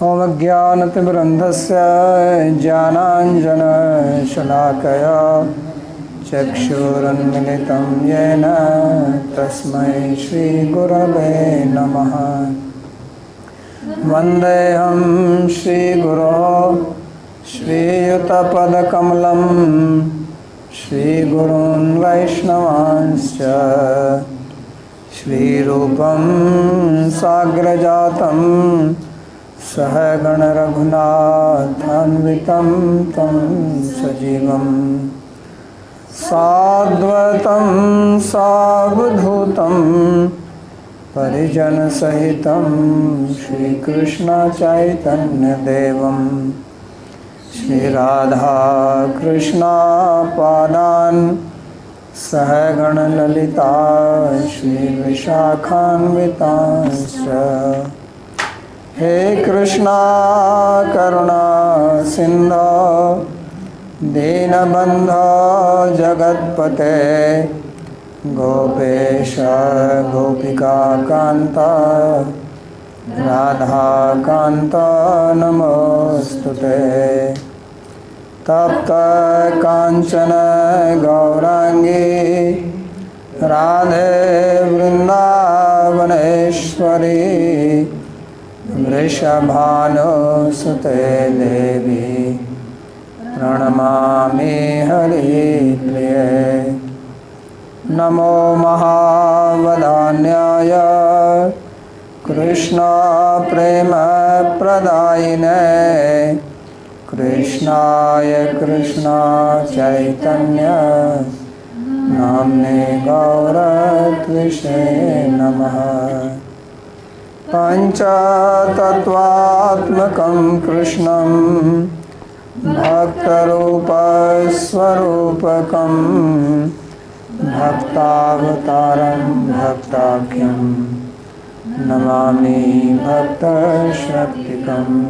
ॐ अज्ञानतिमिरन्धस्य ज्ञानाञ्जनशलाकया चक्षुरुन्मिलितं येन तस्मै श्रीगुरवे नमः। वन्देऽहं श्रीगुरोः श्रीयुतपदकमलं श्रीगुरून् वैष्णवांश्च श्रीरूपं साग्रजातं सहगण रघुनाथान्वितं तं सजीवं साद्वैतं सावधूतं परिजनसहितं श्रीकृष्णचैतन्यदेवं श्रीराधाकृष्णपादान् सहगणललिता श्रीविशाखान्वितांश्च। हे कृष्णा करुणा सिन्धो दीनबन्धो जगत्पते गोपेश गोपिकान्त राधाकान्त नमोस्तुते। तप्त कांचन गौरांगी राधे वृंदावनेश्वरी वृषभानुसुते देवी प्रणमामि हरिप्रिये। नमो महावदान्याय कृष्ण प्रेम प्रदायिने कृष्णाय कृष्ण चैतन्य नाम्ने गौरत्विषे नमः। पंचतत्वात्मकं कृष्णं भक्तरूपस्वरूपकं भक्तावतारं भक्ताख्यं नमामि भक्तशक्तिकम्।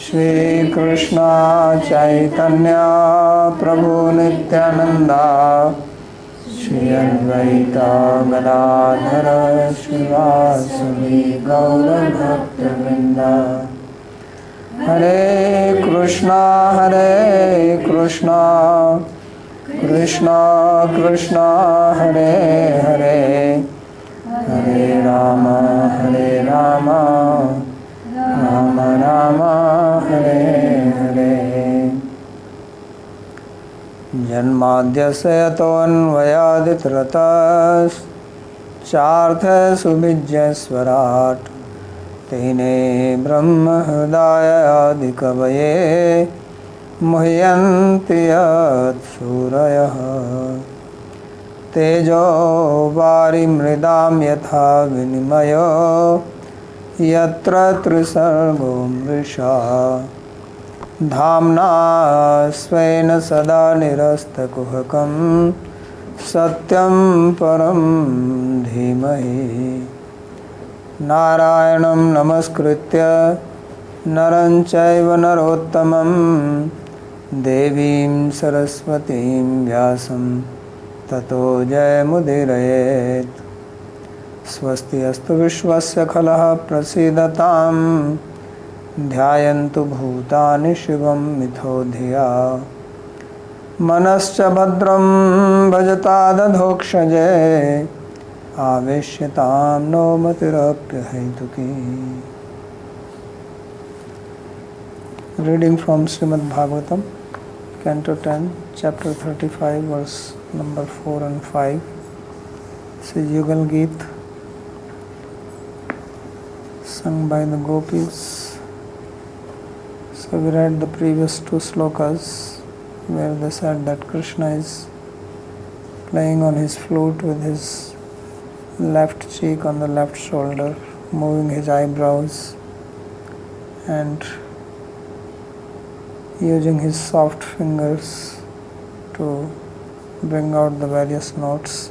श्री कृष्ण चैतन्य प्रभु नित्यानंदा श्री अद्वैत गदाधर श्रीवासवी गौर भक्तवृंद। हरे कृष्णा कृष्णा कृष्णा हरे हरे हरे राम राम राम हरे हरे। जन्माद्यस्य यतोऽन्वयादितरतश्चार्थसुविज्ञस्वराट् तेने ब्रह्महृदायादिकवये मुह्यन्ति यत्सूरयः। तेजो वारिमृदां यथा विनिमयो यत्र त्रिसर्गो मृषा धाम्ना स्वेन सदा निरस्तकुहकं सत्यं परं धीमहि। नारायणं नमस्कृत्य नरं चैव नरोत्तमं देवीं सरस्वतीं व्यासं ततो जयमुदीरयेत्। स्वस्ति अस्तु विश्वस्य खलः प्रसीदतां ध्यायन्तु भूतानि शिवं मिथो धिया। मनश्च भद्रं भजता दधोक्षजे आवेश्यतां no मतिरप्यहैतुकी। Reading from Śrīmad-Bhāgavatam, Canto 10, Chapter 35, verse number 4 and 5. This is Yugal Geet, sung by the gopis. So we read the previous two slokas where they said that Krishna is playing on his flute with his left cheek on the left shoulder, moving his eyebrows and using his soft fingers to bring out the various notes.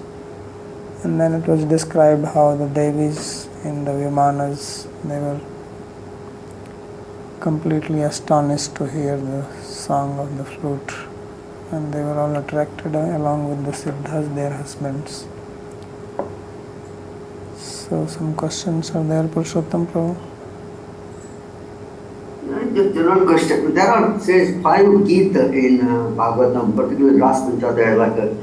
And then it was described how the Devis in the Vimanas, they were completely astonished to hear the song of the flute, and they were all attracted along with the Siddhas, their husbands. So some questions are there, Purushottam Prabhu? Just general question. There are, says, 5 Gita in Bhāgavatam, particularly last Pancha, there are like a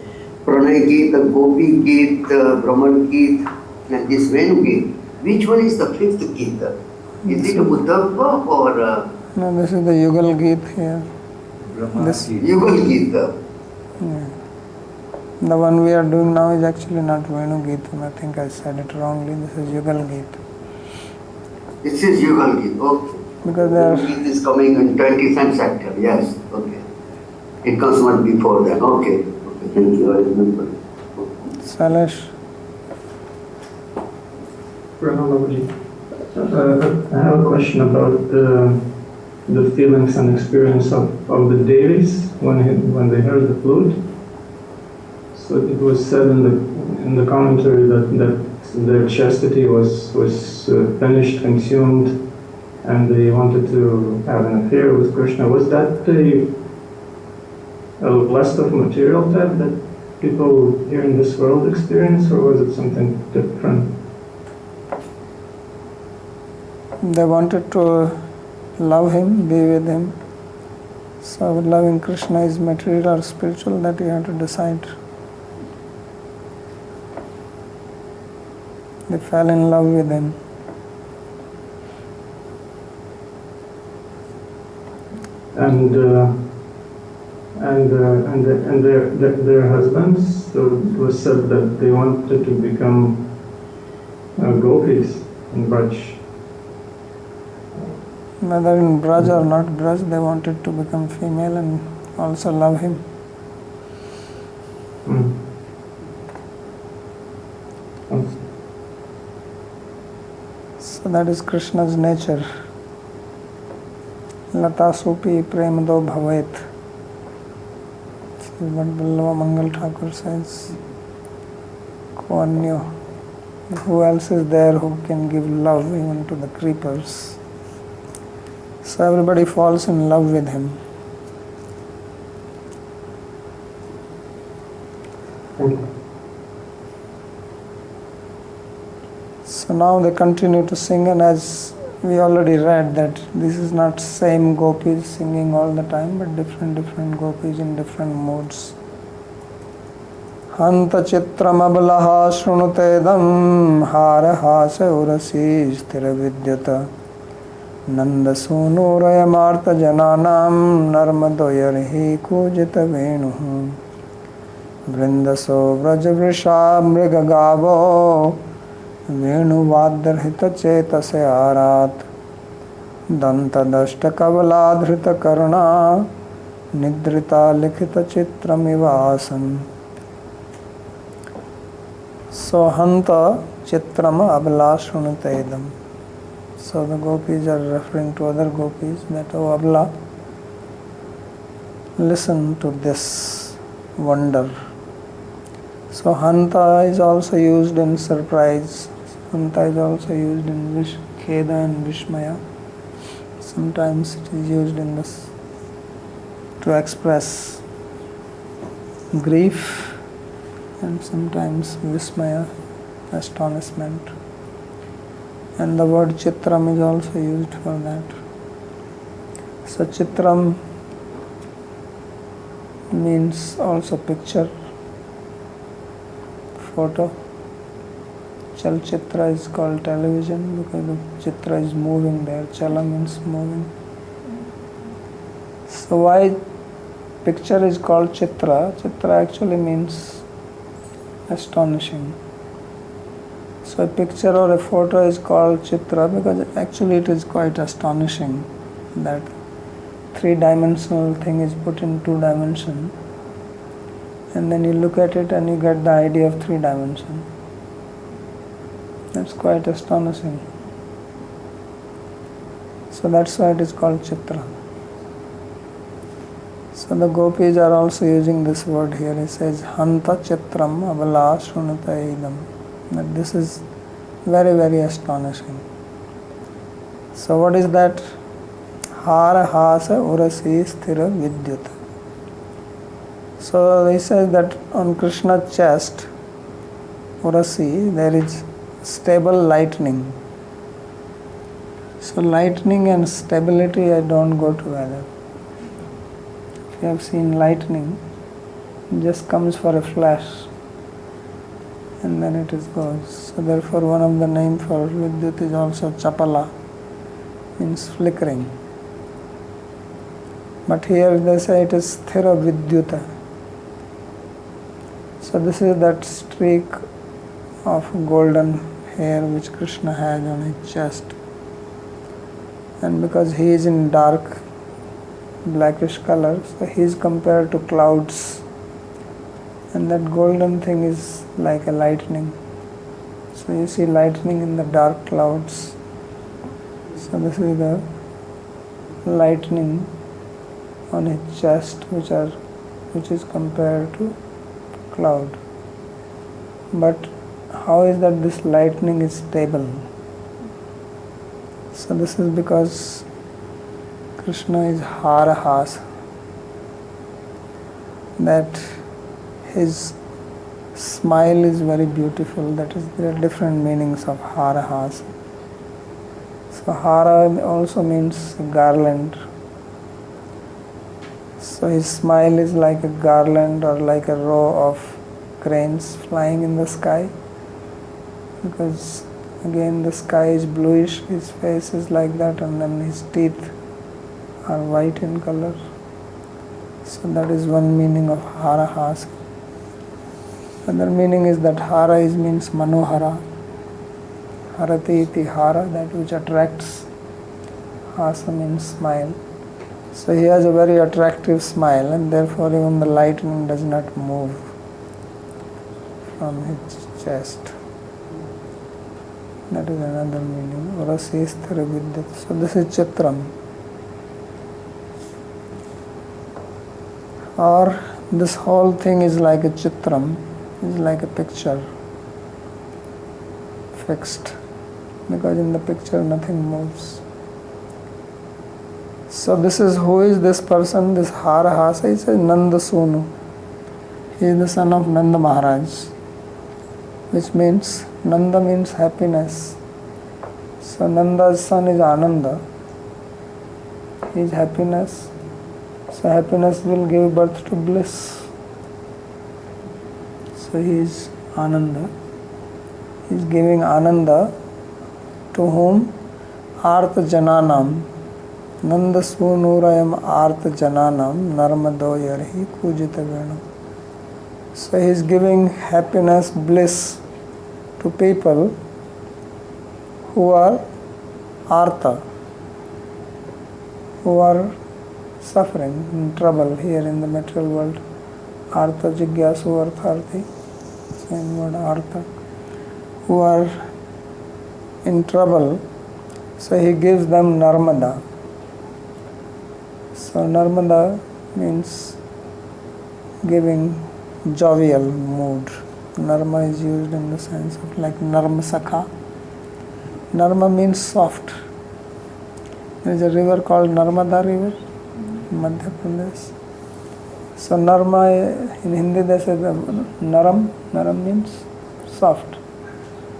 Pranay Gita, Gopi Gita, Brahman Gita, and this Venu Gita. Which one is the 5th Gita? Is it a Uddhava or No, this is the Yugal Gita here. This Yugal Gita? Yeah. The one we are doing now is actually not Venu Gita. I think I said it wrongly. This is Yugal Gita. This is Yugal Gita, okay. Because there Venu Gita is coming in 20th chapter, yes, okay. It comes much before that, okay. Okay, thank you, I remember. Salesh. I have a question about the feelings and experience of the deities when they heard the flute. So it was said in the commentary that their chastity was finished, consumed, and they wanted to have an affair with Krishna. Was that a lust of material type that people here in this world experience, or was it something different? They wanted to love him, be with him. So loving Krishna is material or spiritual, that you have to decide. They fell in love with him. And their husbands, so it was said that they wanted to become gopis in Braj. Whether in Braj or not Braj, they wanted to become female and also love him. So that is Krishna's nature. Lata Supi Premado Bhavet. This is what Vallabha Mangal Thakur says. Koanyo. Who else is there who can give love even to the creepers? So everybody falls in love with him. So now they continue to sing, and as we already read that this is not same gopis singing all the time, but different gopis in different moods. Hanta chitram ablaha shrunutedam harahasa urasi sthira vidyata Nanda sunuraya marta jananam narmadoyarhi kujita venuhu Vrindaso vrajavrisha mrigagavo Venu vadarhita chetase arat Danta dashta kavaladhrita karuna Nidrita likhita chitramivasam. So hanta chitrama abla shrunutedam. So the gopis are referring to other gopis that, oh Abla, listen to this wonder. So Hanta is also used in surprise. Hanta is also used in Kheda and Vishmaya. Sometimes it is used in this to express grief, and sometimes Vismaya, astonishment. And the word Chitram is also used for that. So Chitram means also picture, photo. Chalchitra is called television because the chitra is moving there. Chala means moving. So why picture is called Chitra? Chitra actually means astonishing. So a picture or a photo is called Chitra because actually it is quite astonishing that three-dimensional thing is put in two dimension, and then you look at it and you get the idea of three dimension. That's quite astonishing. So that's why it is called Chitra. So the gopis are also using this word here. It says Hanta Chitram Abala Shrunata Idam. That this is very, very astonishing. So what is that? Hara Hasa Urasi Sthira Vidyata. So he says that on Krishna's chest, Urasi, there is stable lightning. So lightning and stability don't go together. If you have seen lightning, it just comes for a flash and then it is goes. So therefore one of the names for Vidyut is also Chapala, means flickering. But here they say it is Sthira Vidyuta. So this is that streak of golden hair which Krishna has on his chest. And because he is in dark blackish color, so he is compared to clouds. And that golden thing is like a lightning. So you see lightning in the dark clouds. So this is the lightning on his chest which is compared to cloud. But how is that this lightning is stable? So this is because Krishna is Harahasa, that his smile is very beautiful. That is, there are different meanings of Harahasa. So Hara also means garland. So his smile is like a garland or like a row of cranes flying in the sky. Because again the sky is bluish, his face is like that, and then his teeth are white in color. So that is one meaning of Harahasa. Another meaning is that Hara means Manohara. Harati iti Hara, that which attracts. Hasa means smile. So he has a very attractive smile, and therefore even the lightning does not move from his chest. That is another meaning. Rasisthara Vidyat. So this is Chitram. Or this whole thing is like a Chitram, is like a picture, fixed, because in the picture nothing moves. So this is, who is this person, this Harahasa? He says Nanda Sonu. He is the son of Nanda Maharaj, which means, Nanda means happiness. So Nanda's son is Ananda. He is happiness. So happiness will give birth to bliss. So he is Ananda. He is giving Ananda to whom? Artha Jananam. Nanda Sunurayam Artha Jananam Narmado Yarhi Kujita Venu. So he is giving happiness, bliss to people who are Artha, who are suffering, in trouble here in the material world. Artha Jigyasu Artharthi, same word Artha, who are in trouble. So he gives them Narmada. So Narmada means giving jovial mood. Narma is used in the sense of like Narma Sakha. Narma means soft. There is a river called Narmada river in Madhya Pradesh. So Narma, in Hindi they say Naram. Naram means soft.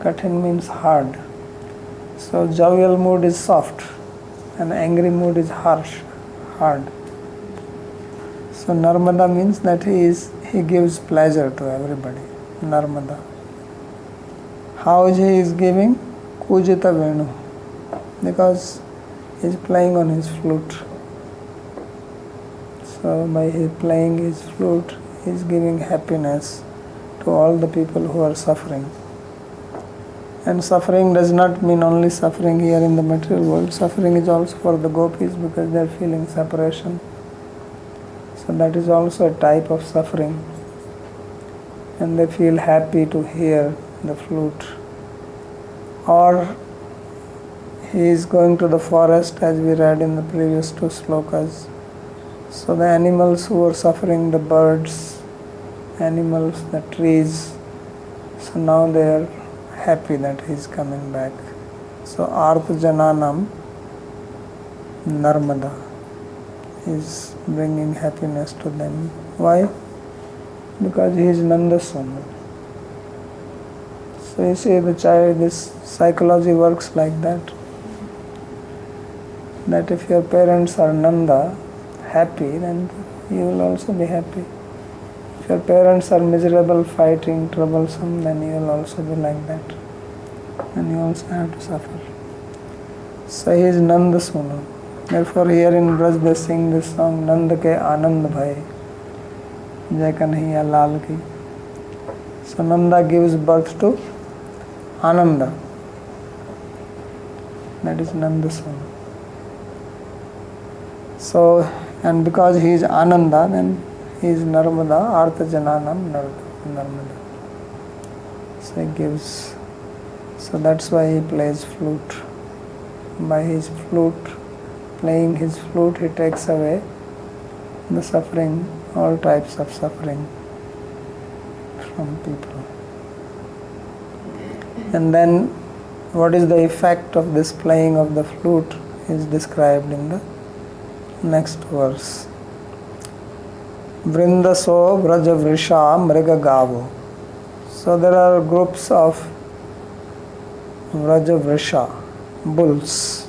Kathin means hard. So jovial mood is soft and angry mood is harsh, hard. So Narmada means that he gives pleasure to everybody. Narmada. How he is giving? Kujita Venu. Because he is playing on his flute. So by his playing his flute, he is giving happiness to all the people who are suffering. And suffering does not mean only suffering here in the material world. Suffering is also for the gopis because they are feeling separation. So that is also a type of suffering. And they feel happy to hear the flute. Or he is going to the forest, as we read in the previous two slokas. So the animals who are suffering, the birds, animals, the trees, so now they are happy that he is coming back. So Artha Jananam Narmada is bringing happiness to them. Why? Because he is Nanda Sonu. So you see the child, this psychology works like that. that if your parents are Nanda, happy, then you will also be happy. If your parents are miserable, fighting, troublesome, then you will also be like that. And you also have to suffer. So he is Nanda Sunu. Therefore here in Braj they sing this song, Nanda ke Anand Bhai, Jai Kanhaiya Lal ki. So Nanda gives birth to Ananda. That is Nanda Sunu. So, and because he is Ananda, then he is Narmada, Artha Jananam Narmada. So he gives, so that's why he plays flute. By his flute, playing his flute, he takes away the suffering, all types of suffering from people. And then what is the effect of this playing of the flute is described in the next verse. Vrindaso Vraja Vrisha Mriga Gavo. So there are groups of Vraja Vrisha, bulls.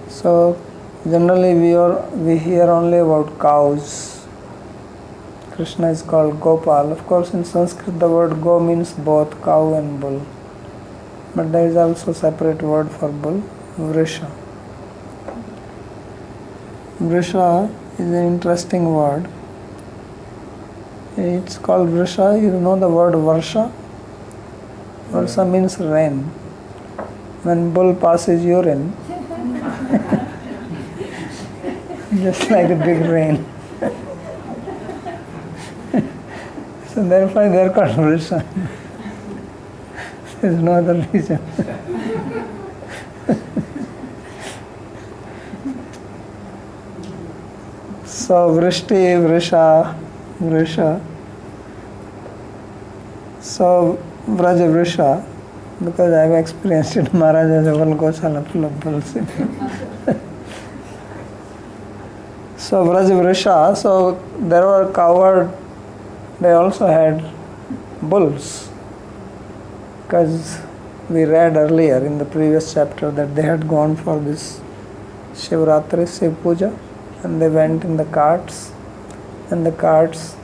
So generally we hear only about cows. Krishna is called Gopal. Of course in Sanskrit the word Go means both cow and bull. But there is also a separate word for bull, Vrisha. Vrisha is an interesting word. It's called Vrisha. You know the word Varsha? Varsha means rain. When bull passes urine, just like a big rain. So therefore they are called Vrisha. There is no other reason. So Vrishti, Vrisha, Vrisha. So Vraja Vrisha, because I have experienced it, Maharaj has a whole Gosala full of bulls. So Vraja Vrisha, so there were cowherd, they also had bulls. Because we read earlier in the previous chapter that they had gone for this Shivratri, Shiv Puja, and they went in the carts, and the carts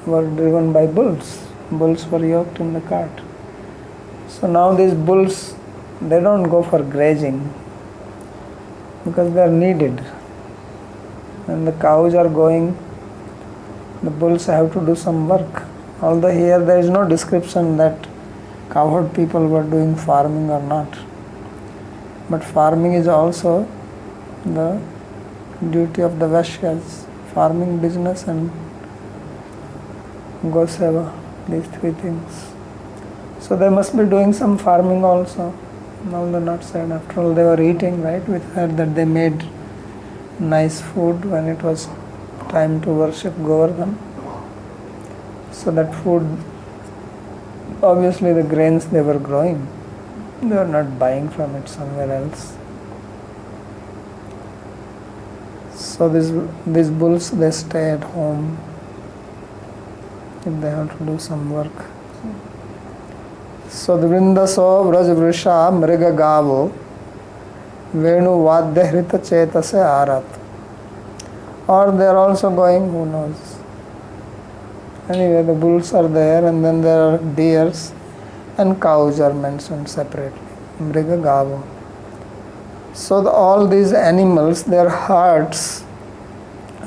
were driven by bulls. Bulls were yoked in the cart. So now these bulls, they don't go for grazing because they are needed. When the cows are going, the bulls have to do some work. Although here there is no description that cowherd people were doing farming or not. But farming is also the duty of the Vaishyas. Farming business and Goseva, these three things. So they must be doing some farming also. Although not said, after all they were eating, right? We heard that they made nice food when it was time to worship Govardhan. So that food, obviously the grains they were growing, they were not buying from it somewhere else. So these bulls, they stay at home if they have to do some work. So the Vrindaso Vraj Vrisha Mriga Gavo Venu Vadya Hrita Chetase Arat. Or they are also going, who knows. Anyway, the bulls are there, and then there are deers and cows are mentioned separately. Mriga Gavo. So all these animals, their hearts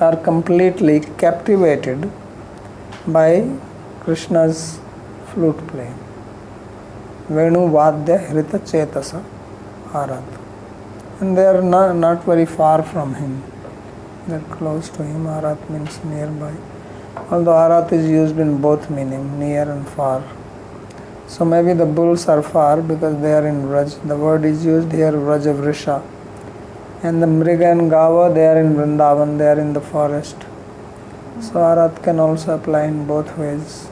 are completely captivated by Krishna's flute playing. Venu Vadya Hrita Chetasa Arat. And they are not very far from him. They are close to him. Arat means nearby. Although Arat is used in both meaning, near and far. So maybe the bulls are far because they are in Vraj. The word is used here, Vraja Vrisha. And the Mriga and Gava, they are in Vrindavan, they are in the forest. So Arat can also apply in both ways.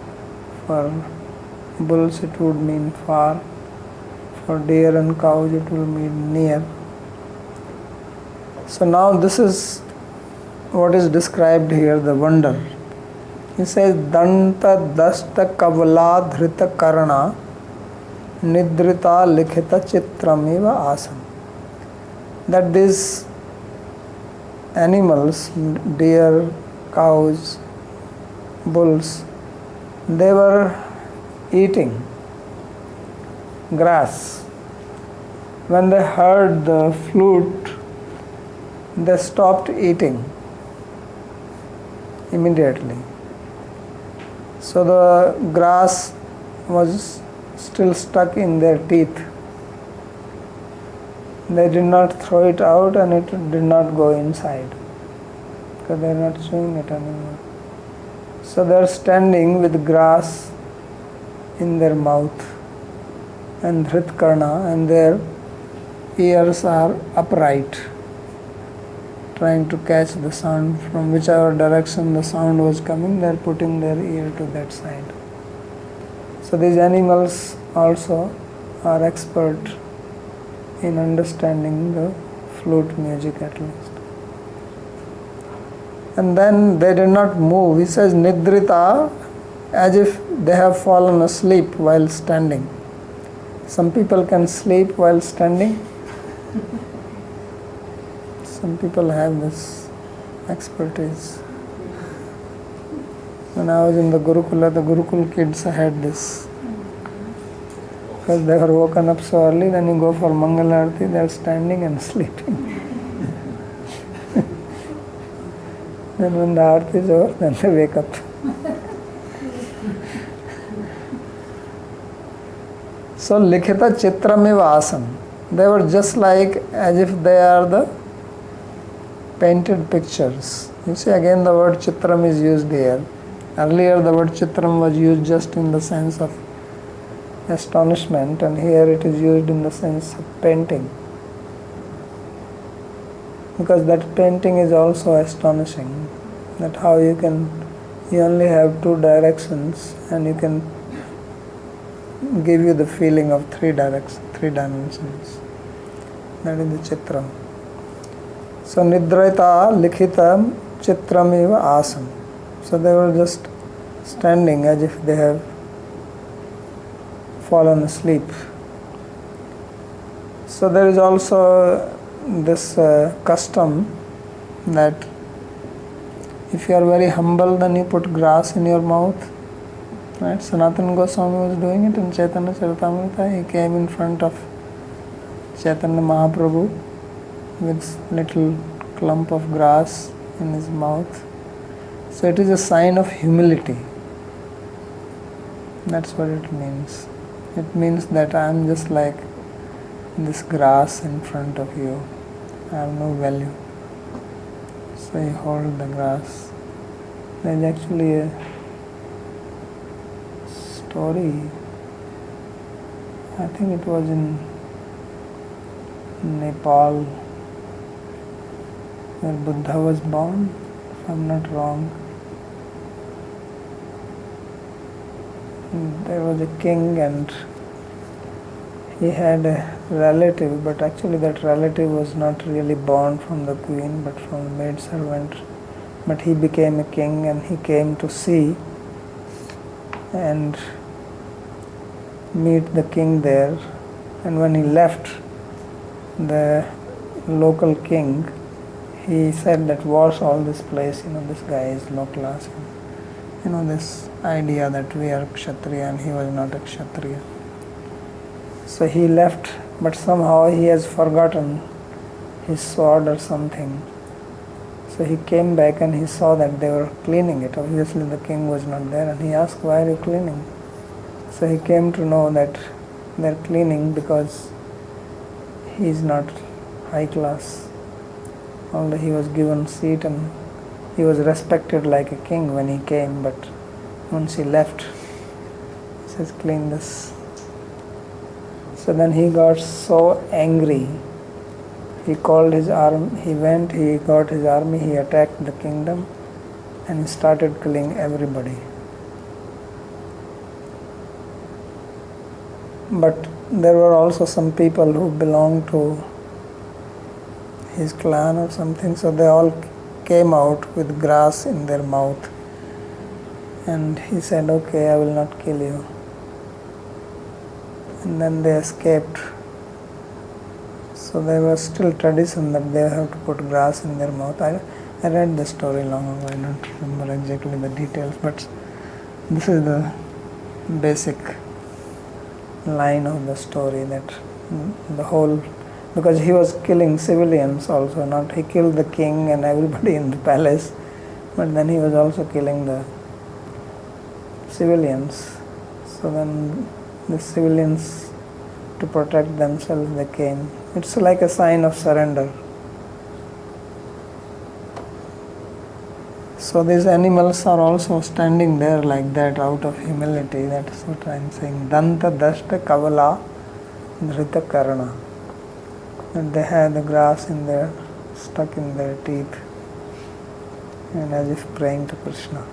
For bulls it would mean far. For deer and cows it will mean near. So now this is what is described here, the wonder. He says, Danta Dasta Kavala Dhrita Karana Nidrita Likhita Chitramiva Asam. that these animals, deer, cows, bulls, they were eating grass. When they heard the flute, they stopped eating immediately. So the grass was still stuck in their teeth. They did not throw it out and it did not go inside because they are not chewing it anymore. So they are standing with grass in their mouth and dhritkarna, and their ears are upright, trying to catch the sound from whichever direction the sound was coming. They are putting their ear to that side. So these animals also are expert in understanding the flute music at least. And then they did not move. He says nidrita, as if they have fallen asleep while standing. Some people can sleep while standing. Some people have this expertise. When I was in the Gurukul kids had this. Because they were woken up so early, then you go for Mangal Arati, they are standing and sleeping. Then when the Arati is over, then they wake up. So likhita chitrameva asam. They were just like as if they are the painted pictures. You see, again the word chitram is used here. Earlier the word chitram was used just in the sense of astonishment, and here it is used in the sense of painting. Because that painting is also astonishing. That how you only have two directions and you can give you the feeling of three dimensions. That is the chitra. So nidraita likhitam chitramiva asam. So they were just standing as if they have fallen asleep. So there is also this custom that if you are very humble, then you put grass in your mouth. Right? Sanatana Goswami was doing it in Chaitanya Charitamrita. He came in front of Chaitanya Mahaprabhu with little clump of grass in his mouth. So it is a sign of humility. That's what it means. It means that I am just like this grass in front of you. I have no value. So you hold the grass. There is actually a story. I think it was in Nepal where Buddha was born, if I am not wrong. There was a king and he had a relative, but actually that relative was not really born from the queen but from a maid servant. But he became a king and he came to see and meet the king there. And when he left, the local king, he said that wash all this place, this guy is low class. This idea that we are Kshatriya and he was not a Kshatriya. So he left, but somehow he has forgotten his sword or something. So he came back and he saw that they were cleaning it. Obviously the king was not there and he asked, why are you cleaning? So he came to know that they are cleaning because he is not high class. Although he was given seat and he was respected like a king when he came, but once he left, he says, clean this. So then he got so angry. He called his army, he got his army, he attacked the kingdom and he started killing everybody. But there were also some people who belonged to his clan or something, so they all came out with grass in their mouth. And he said, okay, I will not kill you. And then they escaped. So there was still tradition that they have to put grass in their mouth. I read the story long ago, I don't remember exactly the details, but this is the basic line of the story, that the whole, because he was killing civilians also, not he killed the king and everybody in the palace, but then he was also killing the civilians. So then the civilians, to protect themselves, they came. It's like a sign of surrender. So these animals are also standing there like that out of humility. That's what I'm saying. Danta dashta kavala dhrita karana. And they had the grass in there, stuck in their teeth, and as if praying to Krishna.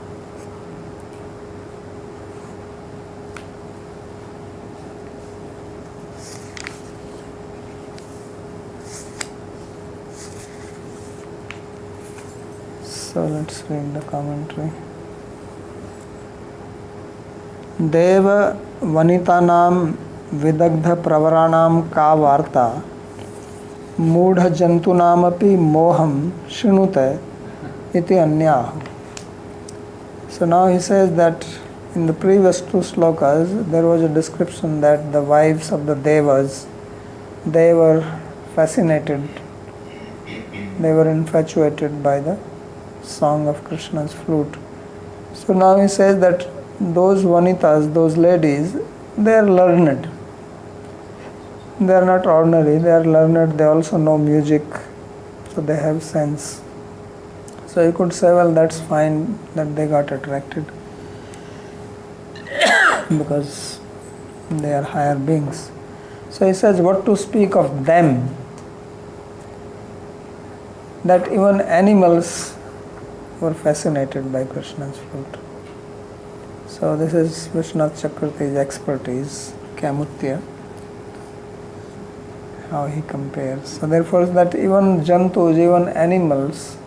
So let's read the commentary. Deva vanitanam vidagdha pravaranam ka varta mudha jantunamapi moham shrunute iti anyahu. So now he says that in the previous two slokas there was a description that the wives of the devas, they were fascinated, they were infatuated by the song of Krishna's flute. So now he says that those vanitas, those ladies, they are learned. They are not ordinary, they are learned, they also know music, so they have sense. So you could say, well, that's fine that they got attracted because they are higher beings. So he says, what to speak of them? That even animals were fascinated by Krishna's flute. So this is Vishwanath Chakravarti's expertise, Kamutya, how he compares. So therefore that even jantus, even animals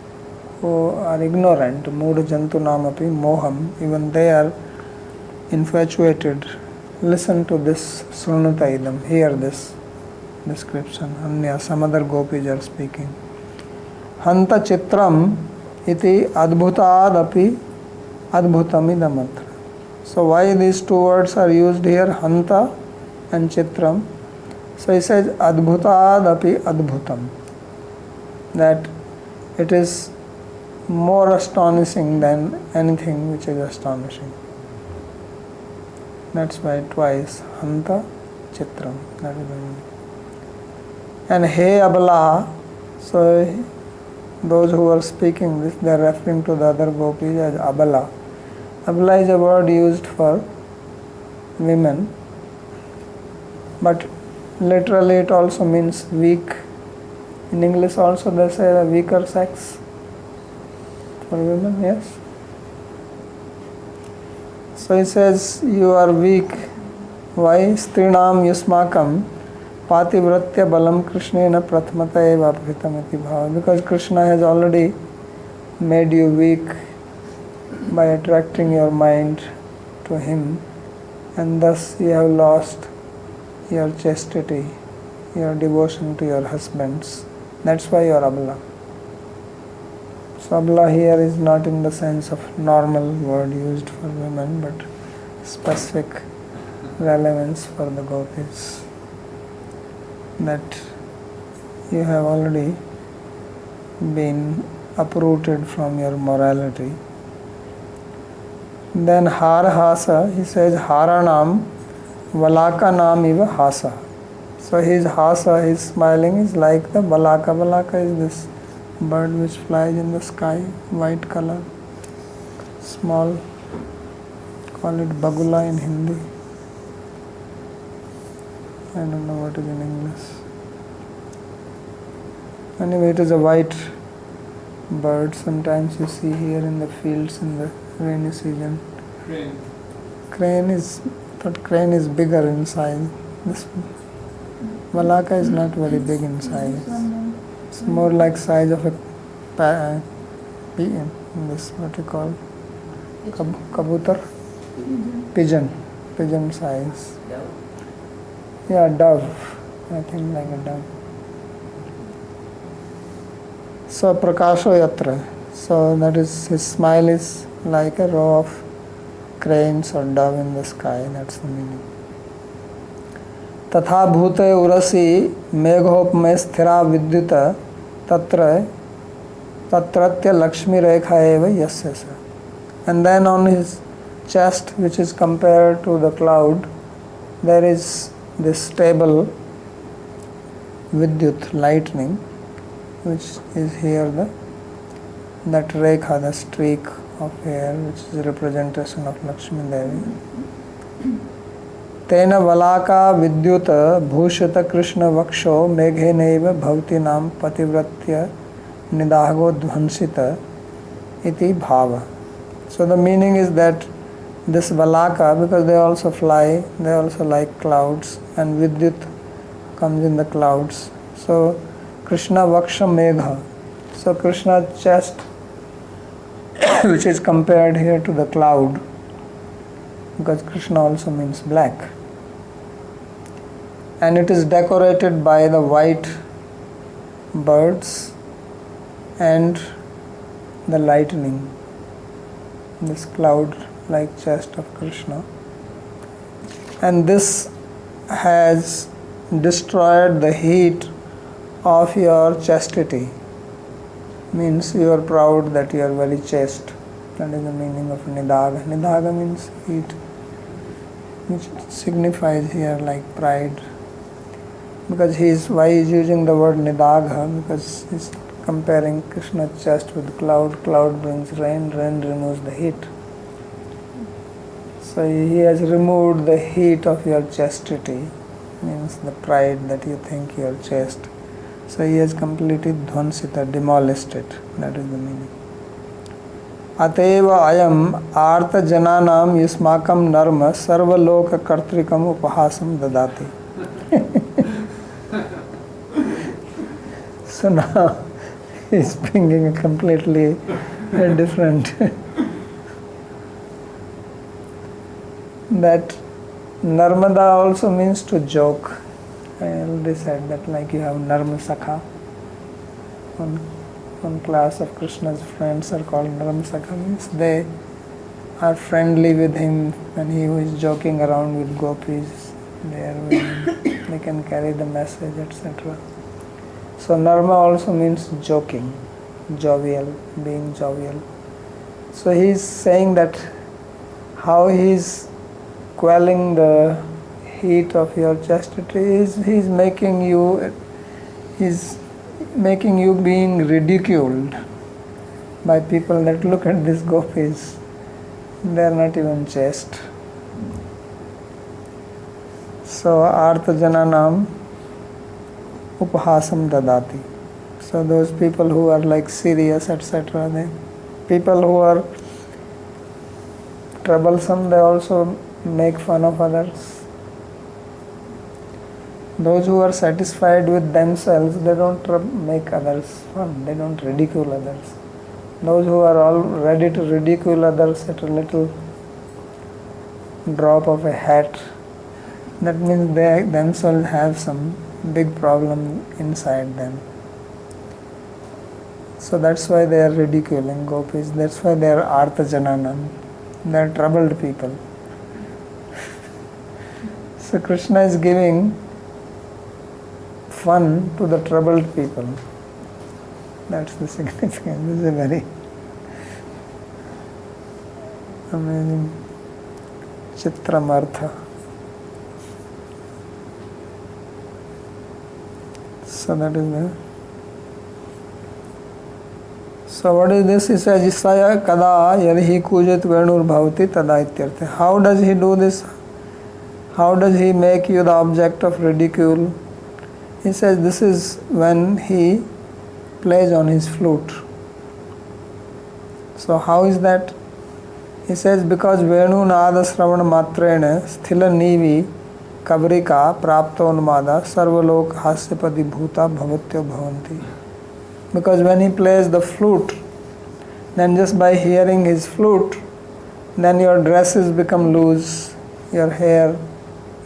who are ignorant, mood jantu namapi moham, even they are infatuated. Listen to this, srunuta idam, hear this description. Anya, some other gopis are speaking. Hanta chitram iti adbhutadapi adbhutamidamatra. So why these two words are used here, hanta and chitram? So he says adbhutadapi adbhutam, that it is more astonishing than anything which is astonishing. That's why twice hanta chitram. That is the meaning. And he abala, so those who are speaking this, they are referring to the other gopis as abala. Abala is a word used for women, but literally it also means weak. In English also they say a weaker sex for women, yes. So he says, you are weak. Why? Strinam yusmakam pativratya balam krishnena pratmata eva aphitamati bhava. Because Krishna has already made you weak by attracting your mind to him, and thus you have lost your chastity, your devotion to your husbands. That's why you are abla. So abla here is not in the sense of normal word used for women, but specific relevance for the gopis. That you have already been uprooted from your morality. Then harhasa, he says haranam valaka nam iva hasa. So his hasa, his smiling is like the valaka. Valaka is this bird which flies in the sky, white color, small, call it bagula in Hindi. I don't know what is in English. Anyway, it is a white bird. Sometimes you see here in the fields in the rainy season. Crane is bigger in size. This valaka is not very big in size. It's more like size of a this what you call kabutar, pigeon size. Yeah, dove. I think like a dove. So prakasho yatra. So that is, his smile is like a row of cranes or dove in the sky. That's the meaning. तथा भूते उरसी मेघोपमय स्थिरा विद्युत तत्र तत्रत्य लक्ष्मी रेखा एव यस्य स. And then on his chest, which is compared to the cloud, there is this stable vidyut, lightning, which is here that rekha, the streak of hair, which is a representation of Lakshmi Devi. Tena valaka vidyuta bhushita krishna vaksho megheneva bhavati nam pativratya nidago dhvansita iti bhava. So the meaning is that this valaka, because they also fly, they also like clouds, and vidyut comes in the clouds. So Krishna vaksha megha. So Krishna's chest, which is compared here to the cloud, because Krishna also means black, and it is decorated by the white birds and the lightning, this cloud like chest of Krishna. And this has destroyed the heat of your chastity. Means you are proud that you are very chaste. That is the meaning of nidaga. Nidaga means heat, which signifies here like pride. Because why he is using the word nidaga? Because he is comparing Krishna's chest with cloud. Cloud brings rain, rain removes the heat. So he has removed the heat of your chastity, means the pride that you think you are chaste. So he has completely dhvansita, demolished it. That is the meaning. Ateva ayam arta jananam yusmakam narma sarva loka kartrikam upahasam dadati. So now he is bringing a completely different that Narmada also means to joke. I already said that, like you have Narma Sakha. One class of Krishna's friends are called Narma Sakha, means they are friendly with him when he is joking around with gopis. They can carry the message, etc. So Narma also means joking, jovial, being jovial. So he is saying that how he is quelling the heat of your chastity, he's making you being ridiculed by people that look at these gopis. They are not even chaste. So artha jananam upahasam dadati. So those people who are like serious, etc., people who are troublesome, they also make fun of others. Those who are satisfied with themselves, they don't make others fun, they don't ridicule others. Those who are all ready to ridicule others at a little drop of a hat, that means they themselves have some big problem inside them. So that's why they are ridiculing gopis, that's why they are artha jananam, they are troubled people. So Krishna is giving fun to the troubled people. That's the significance. This is a very amazing chitramartha. So that is the. So what is this? He says, Isaya kada yadhi kujit venur bhavati tada ityartha. How does he do this? How does he make you the object of ridicule? He says this is when he plays on his flute. So how is that? He says because Venu Nada Sravana Matrena Sthila Nivi Kavrika Prapta Unmada Sarvalok Hasyapadi Bhuta Bhavatya Bhavanti. Because when he plays the flute, then just by hearing his flute, then your dresses become loose, your hair,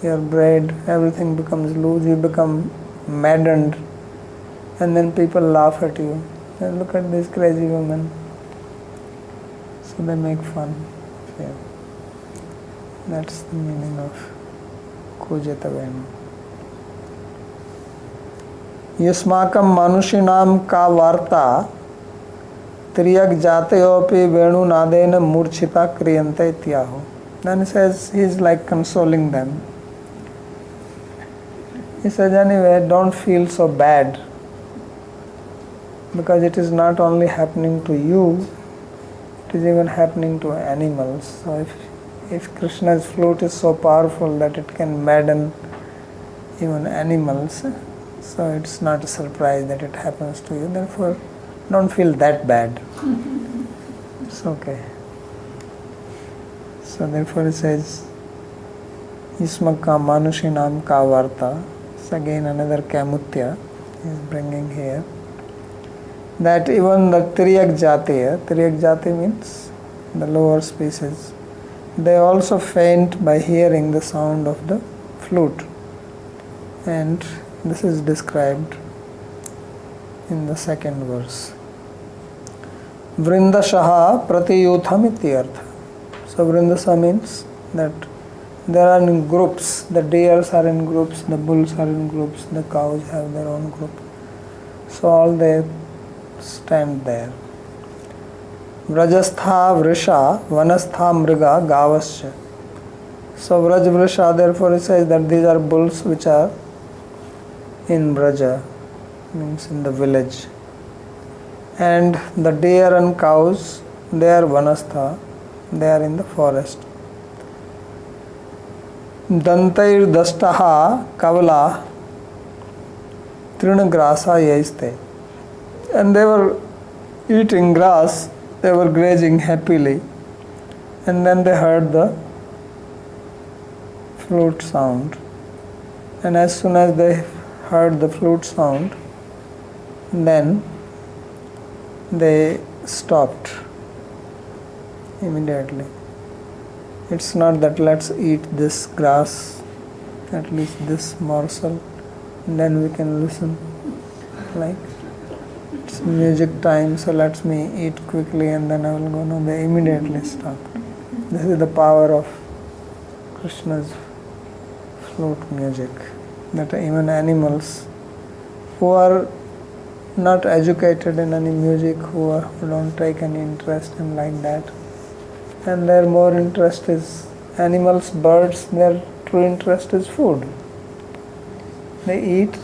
your braid, everything becomes loose, you become maddened, and then people laugh at you. Look at this crazy woman. So they make fun of him. That's the meaning of Kujeta Venu. Yasmakam Manushinam ka varta Triyak Jateyopi Venu Nadena Murchita Kriyante Tyaho. Then he says, he's like consoling them. He says, anyway, don't feel so bad, because it is not only happening to you, it is even happening to animals. So if Krishna's flute is so powerful that it can madden even animals, so it's not a surprise that it happens to you. Therefore, don't feel that bad. It's okay. So therefore it says, Ismakka Manushinam ka varta. It's again another Kamutya he is bringing here. That even the Triyak Jati means the lower species, they also faint by hearing the sound of the flute. And this is described in the second verse. Vrindashaha pratiyutham ityartha. So Vrindasa means that there are in groups, the deers are in groups, the bulls are in groups, the cows have their own group. So all they stand there. Vrajastha vrisha vanastha mriga gavasya. So Vraj vrisha, therefore it says that these are bulls which are in Vraja, means in the village. And the deer and cows, they are vanastha, they are in the forest. Dantair dastaha kavala trinagrasa yaiste. And they were eating grass, they were grazing happily. And then they heard the flute sound. And as soon as they heard the flute sound, then they stopped immediately. It's not that let's eat this grass, at least this morsel, and then we can listen. Like, it's music time, so let me eat quickly and then I will go. No, they immediately stopped. This is the power of Krishna's flute music, that even animals who are not educated in any music, who don't take any interest in like that, and their more interest is animals, birds, their true interest is food. They eat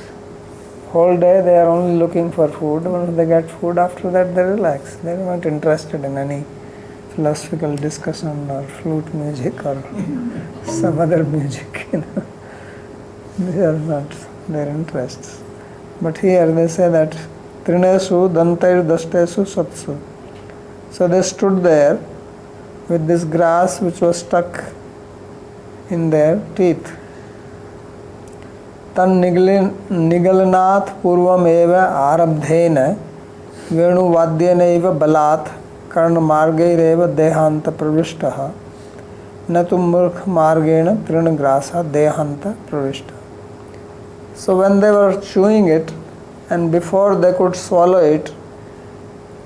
whole day, they are only looking for food. Once they get food, after that they relax. They are not interested in any philosophical discussion or flute music or some other music. These are not their interests. But here they say that Trinesu dantair dastesu satsu. So they stood there with this grass which was stuck in their teeth. Tan nigalanath purvam eva arabdhena venu vadyena eva balat karna margaireva dehanta pravishtaha natu murkh margena trinagrasa dehanta pravishtaha. So when they were chewing it, and before they could swallow it,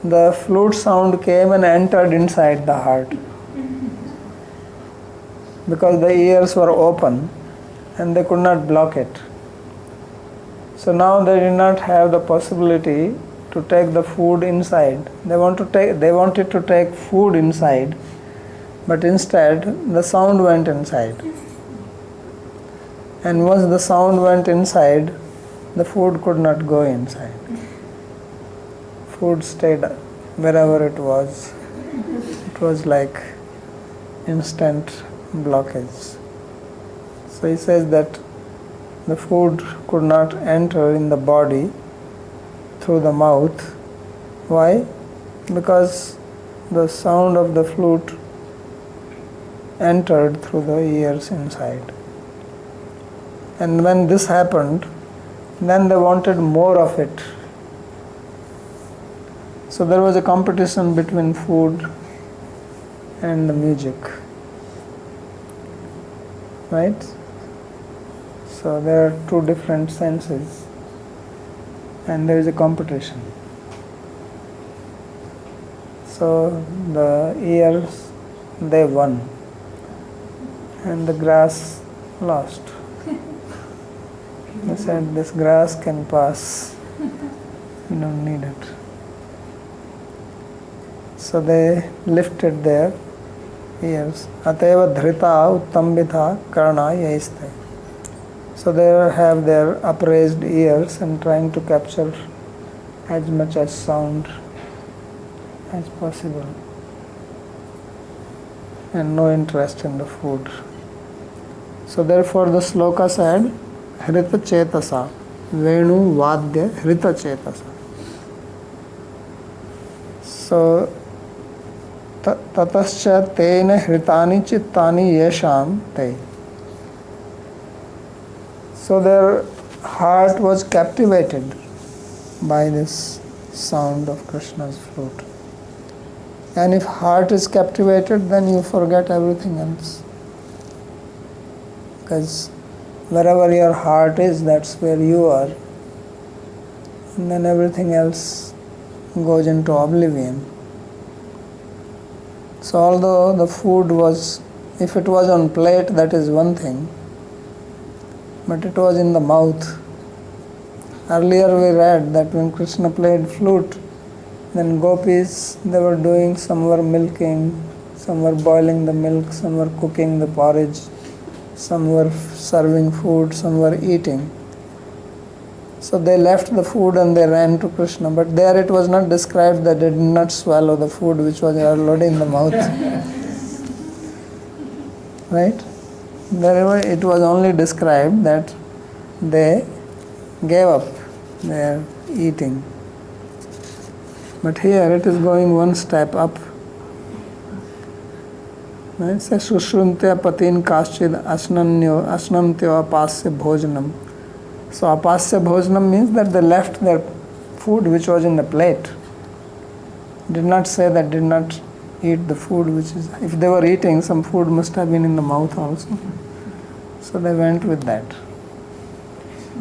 the flute sound came and entered inside the heart. Because the ears were open and they could not block it. So now they did not have the possibility to take the food inside. They wanted to take food inside, but instead the sound went inside. And once the sound went inside, the food could not go inside. Food stayed wherever it was. It was like instant blockage. So he says that the food could not enter in the body through the mouth. Why? Because the sound of the flute entered through the ears inside. And when this happened, then they wanted more of it. So there was a competition between food and the music. Right? So there are two different senses and there is a competition. So the ears, they won, and the grass lost. They said, this grass can pass, we don't need it. So they lifted their ears. Ateva dhrita uttambitha karna yaiste. So they have their upraised ears and trying to capture as much as sound as possible, and no interest in the food. So therefore the sloka said, Hrita Chetasa, Venu Vadya Hrita Chetasa. So Tatascha Tena Hritani Chittani Yesham Te. So their heart was captivated by this sound of Krishna's flute. And if heart is captivated, then you forget everything else. Because wherever your heart is, that's where you are. And then everything else goes into oblivion. So although the food was, if it was on plate, that is one thing, but it was in the mouth. Earlier we read that when Krishna played flute, then gopis, they were doing, some were milking, some were boiling the milk, some were cooking the porridge, some were serving food, some were eating. So they left the food and they ran to Krishna. But there it was not described that they did not swallow the food which was already in the mouth. Right? There it was only described that they gave up their eating. But here it is going one step up. Right? So Sushrunte patin kaschid asnantyo apasya bhojanam. So apasya bhojanam means that they left their food which was in the plate. Did not say that did not eat the food which is, if they were eating, some food must have been in the mouth also. So they went with that.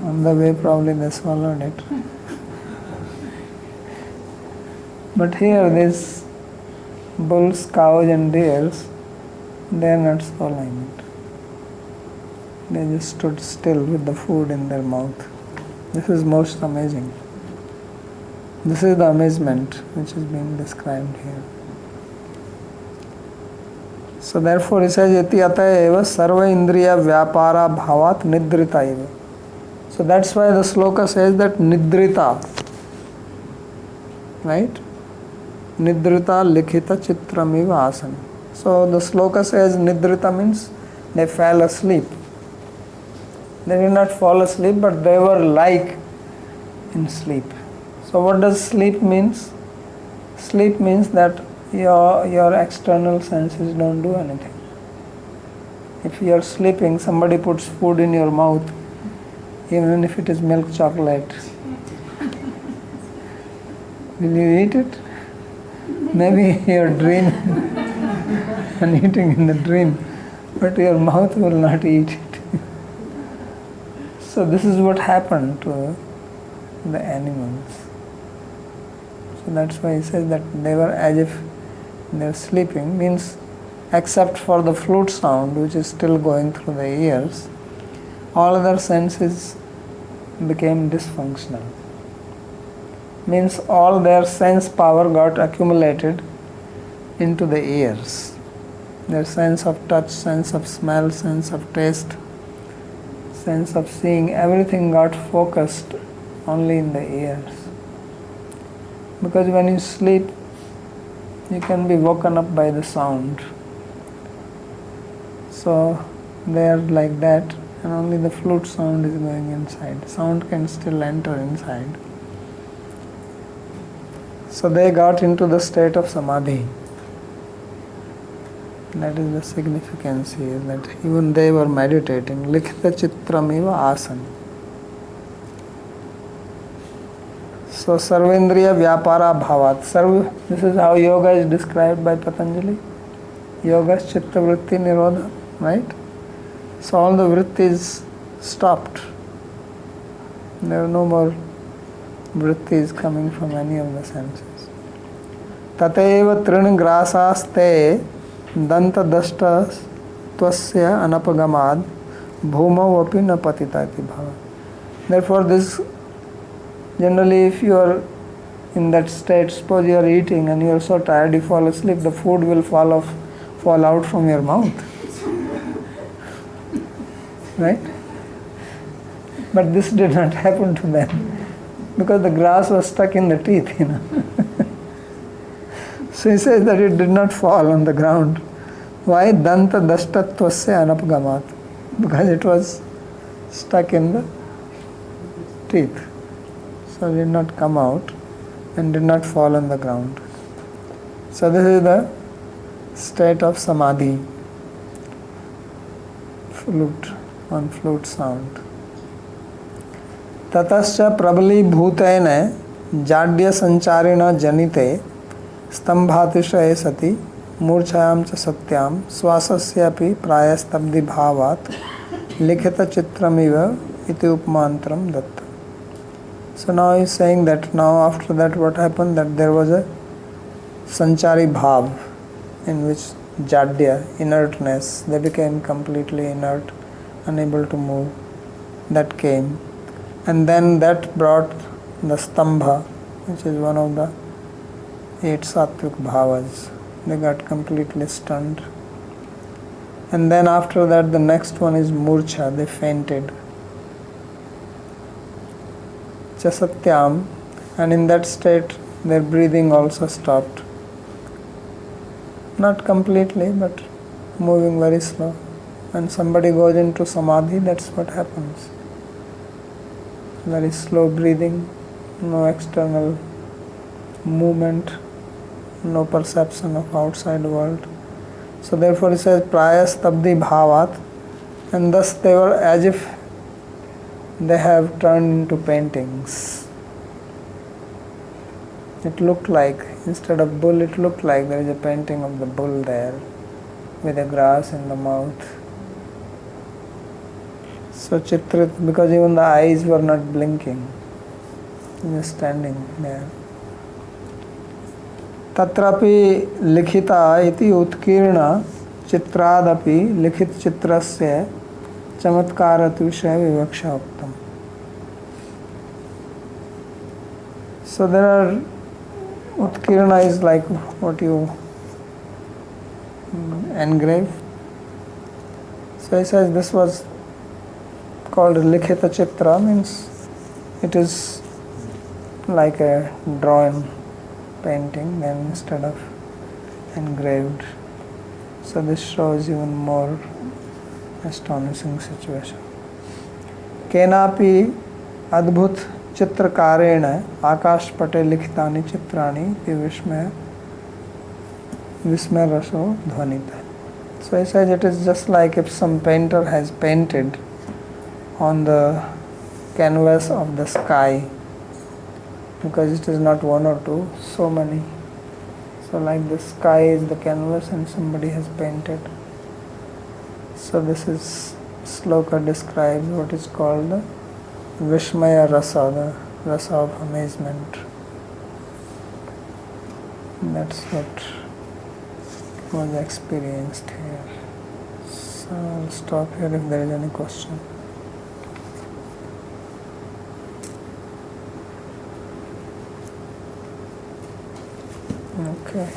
On the way probably they swallowed it. But here these bulls, cows and deers, they are not swallowing it. They just stood still with the food in their mouth. This is most amazing. This is the amazement which is being described here. So therefore he says, Yati ataya eva sarva indriya vyapara bhavat nidrita eva. So that's why the sloka says that nidrita. Right? Nidrita likhita chitram eva asana. So the sloka says nidrita means they fell asleep. They did not fall asleep, but they were like in sleep. So what does sleep means? Sleep means that your external senses don't do anything. If you are sleeping, somebody puts food in your mouth, even if it is milk chocolate. Will you eat it? Maybe your dream and eating in the dream, but your mouth will not eat it. So this is what happened to the animals. So that's why he says that they were as if they're sleeping, means except for the flute sound which is still going through the ears, all other senses became dysfunctional. Means all their sense power got accumulated into the ears. Their sense of touch, sense of smell, sense of taste, sense of seeing, everything got focused only in the ears. Because when you sleep, you can be woken up by the sound. So they are like that, and only the flute sound is going inside. Sound can still enter inside. So they got into the state of samadhi. That is the significance here, that even they were meditating. Likhita chitrameva asana. So sarvendriya vyapara bhavat. This is how yoga is described by Patanjali. Yoga is chitta vritti nirodha, right? So all the vrittis stopped. There are no more vrittis coming from any of the senses. तथैव तृणग्रासास्ते दन्तदष्टत्वस्य अनपगमाद् भूमौ अपि न पतिता इति भावः. Therefore, this generally, if you are in that state, suppose you are eating and you are so tired, you fall asleep, the food will fall out from your mouth, right? But this did not happen to them because the grass was stuck in the teeth, So he says that it did not fall on the ground. Why? Danta dashtatvasya anapagamat. Because it was stuck in the teeth. So it did not come out and did not fall on the ground. So this is the state of samadhi. Flute sound. ततश्च प्रबलीभूतेन जाड्य संचारेण जनिते स्तंभातिशये सति मूर्छायां च सत्यां श्वासस्यापि प्रायस्तब्धिभावात् लिखितचित्रमिव इति उपमान्त्रं दत्तं. So now he is saying that now after that what happened, that there was a sanchari bhav in which jadya, inertness, they became completely inert, unable to move, that came. And then that brought the stambha, which is one of the 8 sattvic bhavas. They got completely stunned. And then after that the next one is murcha, they fainted. Chasatyam, and in that state their breathing also stopped. Not completely, but moving very slow. When somebody goes into samadhi, that's what happens. Very slow breathing, no external movement, no perception of outside world. So therefore it says prayastabdi bhavat, and thus they were as if they have turned into paintings. It looked like, instead of bull, it looked like there is a painting of the bull there with a grass in the mouth. So Chitrit, because even the eyes were not blinking, just standing there. Tatrapi likhita iti utkirna chitradapi likhit chitrasya chamatkarat vishaya vivaksha uktam. So there are, utkirna is like what you engrave. So he says this was called likhita chitra, means it is like a drawn painting then instead of engraved. So this shows even more astonishing situation. Kenapi adbhut chitrakarena akashpate likhitani chitrani vismaya raso dhvanita. So he says it is just like if some painter has painted on the canvas of the sky, because it is not one or two, so many. So like the sky is the canvas and somebody has painted. So this is sloka describes what is called the Vishmaya rasa, the rasa of amazement. And that's what was experienced here. So I'll stop here if there is any question. Okay.